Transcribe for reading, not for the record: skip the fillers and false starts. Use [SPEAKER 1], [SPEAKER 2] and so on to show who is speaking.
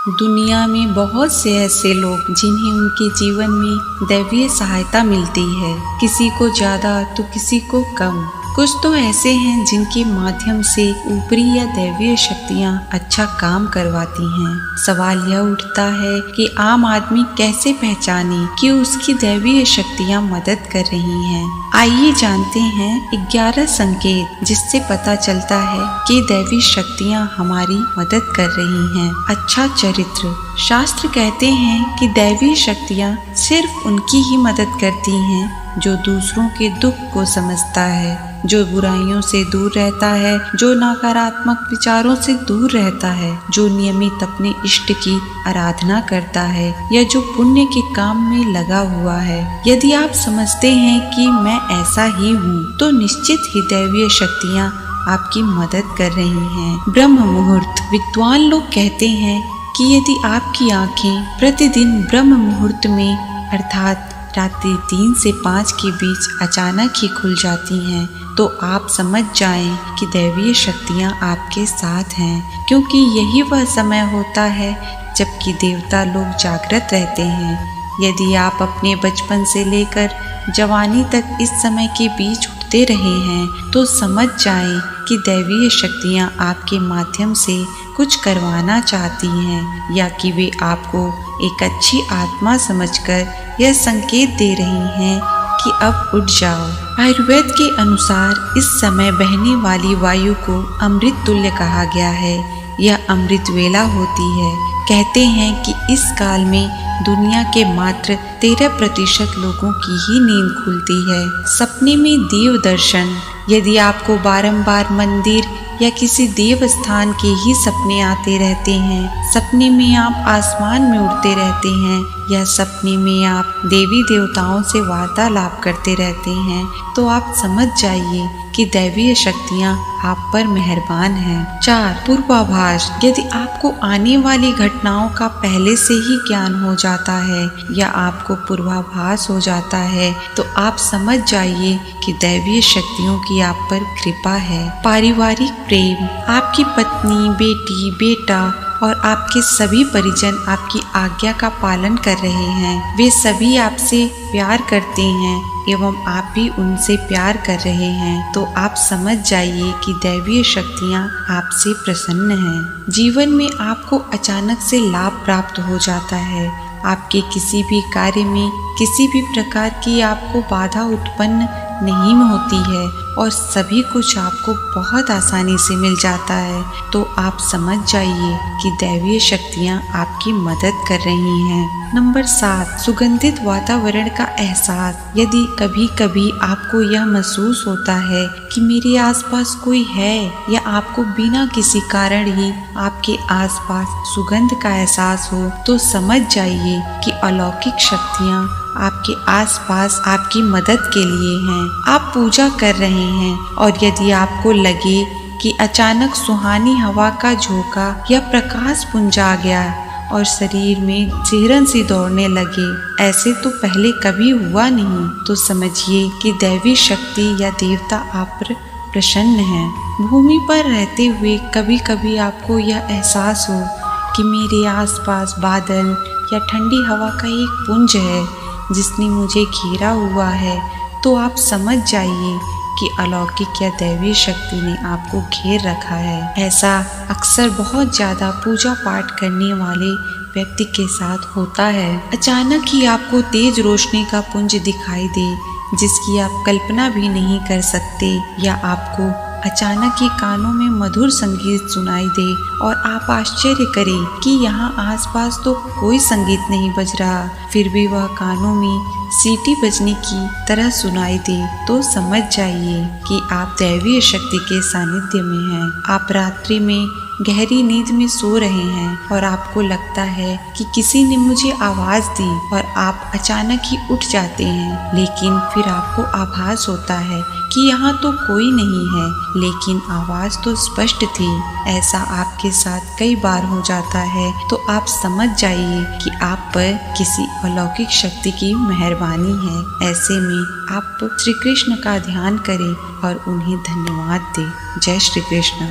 [SPEAKER 1] दुनिया में बहुत से ऐसे लोग जिन्हें उनके जीवन में दैवीय सहायता मिलती है, किसी को ज्यादा तो किसी को कम। कुछ तो ऐसे हैं जिनके माध्यम से ऊपरी या दैवीय शक्तियां अच्छा काम करवाती हैं। सवाल यह उठता है कि आम आदमी कैसे पहचाने कि उसकी दैवीय शक्तियां मदद कर रही हैं। आइए जानते हैं 11 संकेत जिससे पता चलता है कि दैवी शक्तियां हमारी मदद कर रही हैं। अच्छा चरित्र। शास्त्र कहते हैं कि दैवी शक्तियां सिर्फ उनकी ही मदद करती हैं जो दूसरों के दुख को समझता है, जो बुराइयों से दूर रहता है, जो नकारात्मक विचारों से दूर रहता है, जो नियमित अपने इष्ट की आराधना करता है या जो पुण्य के काम में लगा हुआ है। यदि आप समझते हैं कि मैं ऐसा ही हूँ, तो निश्चित ही दैवीय शक्तियाँ आपकी मदद कर रही हैं। ब्रह्म मुहूर्त। विद्वान लोग कहते हैं कि यदि आपकी आंखें प्रतिदिन ब्रह्म मुहूर्त में अर्थात रात्रि 3 से 5 के बीच अचानक ही खुल जाती हैं, तो आप समझ जाएं कि दैवीय शक्तियां आपके साथ हैं, क्योंकि यही वह समय होता है जबकि देवता लोग जागृत रहते हैं। यदि आप अपने बचपन से लेकर जवानी तक इस समय के बीच उठते रहे हैं, तो समझ जाएं कि दैवीय शक्तियां आपके माध्यम से कुछ करवाना चाहती हैं, या कि वे आपको एक अच्छी आत्मा समझकर यह संकेत दे रही हैं कि अब उठ जाओ। आयुर्वेद के अनुसार इस समय बहने वाली वायु को अमृत तुल्य कहा गया है। यह अमृत वेला होती है। कहते हैं कि इस काल में दुनिया के मात्र 13% लोगों की ही नींद खुलती है। सपने में देव दर्शन। यदि आपको बारंबार मंदिर या किसी देव स्थान के ही सपने आते रहते हैं, सपने में आप आसमान में उड़ते रहते हैं या सपने में आप देवी देवताओं से वार्तालाप करते रहते हैं, तो आप समझ जाइए कि दैवीय शक्तियाँ आप पर मेहरबान हैं। 4. पूर्वाभास। यदि आपको आने वाली घटनाओं का पहले से ही ज्ञान हो जाता है या आपको पूर्वाभास हो जाता है, तो आप समझ जाइए कि दैवीय शक्तियों की आप पर कृपा है। पारिवारिक प्रेम। आपकी पत्नी, बेटी, बेटा और आपके सभी परिजन आपकी आज्ञा का पालन कर रहे हैं। वे सभी आपसे प्यार करते हैं एवं आप भी उनसे प्यार कर रहे हैं, तो आप समझ जाइए कि दैवीय शक्तियाँ आपसे प्रसन्न हैं। जीवन में आपको अचानक से लाभ प्राप्त हो जाता है। आपके किसी भी कार्य में किसी भी प्रकार की आपको बाधा उत्पन्न नहीं होती है और सभी कुछ आपको बहुत आसानी से मिल जाता है, तो आप समझ जाइए कि दैवीय शक्तियाँ आपकी मदद कर रही हैं। नंबर 7. सुगंधित वातावरण का एहसास। यदि कभी कभी आपको यह महसूस होता है कि मेरे आसपास कोई है या आपको बिना किसी कारण ही आपके आसपास सुगंध का एहसास हो, तो समझ जाइए कि अलौकिक शक्तियाँ आपके आसपास आपकी मदद के लिए हैं। आप पूजा कर रहे हैं और यदि आपको लगे कि अचानक सुहानी हवा का झोंका या प्रकाश पुंज आ गया और शरीर में सिहरन सी दौड़ने लगे, ऐसे तो पहले कभी हुआ नहीं, तो समझिए कि दैवी शक्ति या देवता आप पर प्रसन्न है। भूमि पर रहते हुए कभी कभी आपको यह एहसास हो कि मेरे आसपास बादल या ठंडी हवा का एक पुंज है जिसने मुझे घेरा हुआ है, तो आप समझ जाइए कि अलौकिक या दैवीय शक्ति ने आपको घेर रखा है। ऐसा अक्सर बहुत ज्यादा पूजा पाठ करने वाले व्यक्ति के साथ होता है। अचानक ही आपको तेज रोशनी का पुंज दिखाई दे जिसकी आप कल्पना भी नहीं कर सकते, या आपको अचानक ही कानों में मधुर संगीत सुनाई दे और आप आश्चर्य करें कि यहाँ आसपास तो कोई संगीत नहीं बज रहा, फिर भी वह कानों में सीटी बजने की तरह सुनाई दे, तो समझ जाइए कि आप दैवीय शक्ति के सानिध्य में हैं। आप रात्रि में गहरी नींद में सो रहे हैं और आपको लगता है कि किसी ने मुझे आवाज दी और आप अचानक ही उठ जाते हैं, लेकिन फिर आपको आभास होता है कि यहाँ तो कोई नहीं है, लेकिन आवाज तो स्पष्ट थी। ऐसा आपके साथ कई बार हो जाता है, तो आप समझ जाइए कि आप पर किसी अलौकिक शक्ति की मेहरबानी है। ऐसे में आप श्री कृष्ण का ध्यान करें और उन्हें धन्यवाद दें। जय श्री कृष्ण।